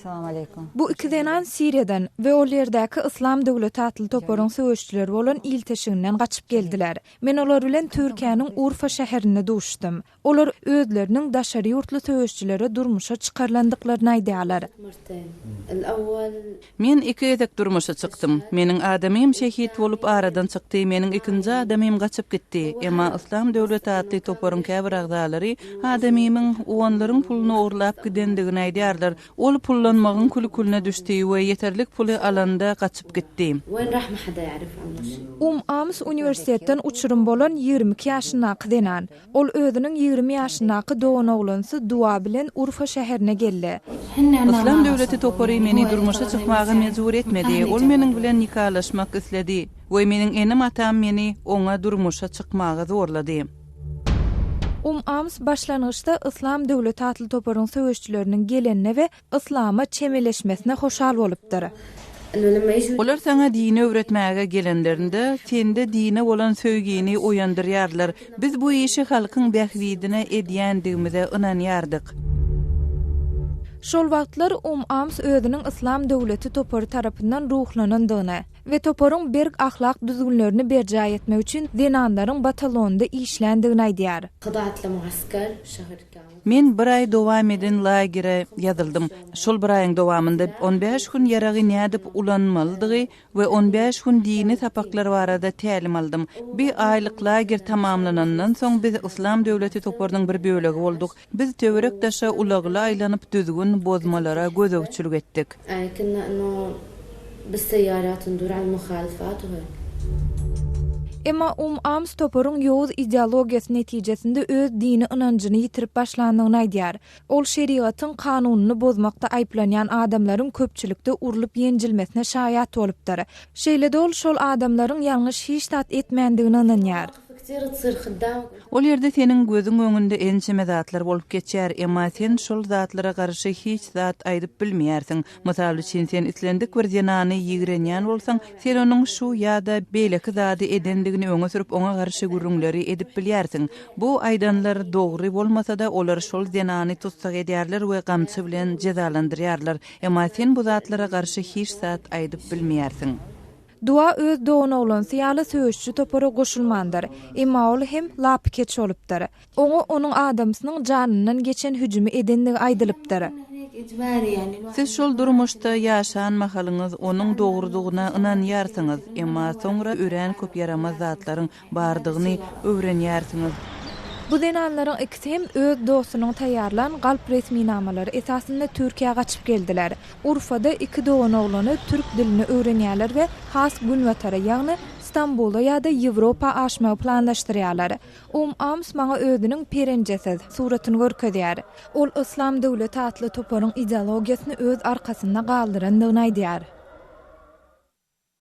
Assalamu alaikum. Bu iki denan Siriyadan ve o yerdäki İslam döwleti atly toparyň söwüşçüleri bolan il teşiginden gaçyp geldiler. Men olar bilen Türkiýanyň Urfa şäherine duşdum. Olar özleriniň daşary ýurtly söwüşçülere durmuşa çykarlandyklaryny aýdýarlar. Men iki edek durmuşa çykdym. Meniň adamym şehit bolup aradan çykdy. Meniň ikinji adamym gaçyp gitdi. Emma İslam döwleti atly toparyň käbir agdalary adamynyň owanlaryň puluny orlap gidendigini aýdýarlar. Ol pullanmagyň kulkuluna düşdi we yeterlik puly alanda gaçyp gitdi. Ams universitetden uçurum bolan 22 ýaşyndaky denan. Ol özüniň 20 ýaşyndaky dowan oglansy duwa bilen Urfa şäherine geldi. İslam döwleti topary meni durmuşa çykmagy mejbur etmedi. Ol meniň bilen nikalaşmak isledi we meniň enim atam meni oňa durmuşa çykmagy zorlady. Ams başlangyçda İslam döwleti atly toparyň söwüşçüleriniň gelenine we islama çemeleşmesine hoşal bolupdyr. Olar sana dini öwretmäge gelenlerinde sende dine bolan söýgini oýandyrýarlar. Biz bu işi halkyň bähwidine edýändigimize ynanýardyk. Şol wagtlar Ams özüniň İslam döwleti topary tarapyndan ruhlanandygyny we toparyň berk ahlak düzgünlerini berjä etmek üçin denanlaryň batalonda işlendigini aýdýar. Men bir ay dowam eden lagere ýazyldym. Şol bir aýyň dowamynda 15 gün ýaragy nädip ulanmalydygy we 15 gün dini tapaklar barada tälim aldym. Bir aýlyk lager tamamlanandan soň biz İslam döwleti toparynyň bir bölegi bolduk. Biz töwerek daşa ulagly aýlanyp düzgün bozmalara gözökçülük etdik. بالسيارات ندور على المخالفات Emma Ams toparyň ýoğuz ideologiýasy netijesinde öz dini ynanjyny ýitirip başlandygyny aýdýar. Ol şeriatyň kanunyny bozmakda aýplanýan adamlaryň köpçülikde urulyp ýenjilmesine şaýat bolupdyr. Şeýle-de ol şol adamlaryň ýalňyş hiç tat etmändigini ynanýar. Ol ýerde seniň gözüň öňünde ençeme zatlar bolup geçýär, emma sen şol zatlara garşy hiç zat aýdyp bilmeýärsiň. Mysal üçin sen islendik bir zenany ýigrenýän bolsaň, sen onuň şu ýa-da beýleki zady edendigini öňe sürüp oňa garşy gurrunlary edip bilýärsiň. Bu aýdanlar dogry bolmasa-da olar şol zenany tutsak edýärler we gamçy bilen jezalandyrýarlar. Emma sen bu zatlara garşy hiç zat aýdyp bilmeýärsiň. Dua öz doğuna olansy ýaly söwüşçü topara goşulmandyr. Emma ol hem lapkeç bolupdyr. Oňa onuň adamsynyň janyndan geçen hüjümi edendigi aýdylypdyr. Siz şol durmuşda ýaşan mahalyňyz onuň dogrudygyna ynanýarsyňyz, emma soňra ören köp yaramaz zatlaryň bardygyny öwrenýärsiňiz. Bu denanlaryň ikisi hem öz dostunyň taýýarlan galp resminamalary esasynda Türkiýe gaçyp geldiler. Urfada iki dowan oglany türk dilini öwrenýärler we has gün watara ýagny İstanbulda ýa-da Ýewropa aşmagy planlaşdyrýarlar. Ams maňa özüniň perenjesiz suratyny görkezýär. Ol İslam döwleti atly toparyň ideologiýasyny öz arkasynda galdyrandygyny aýdýar.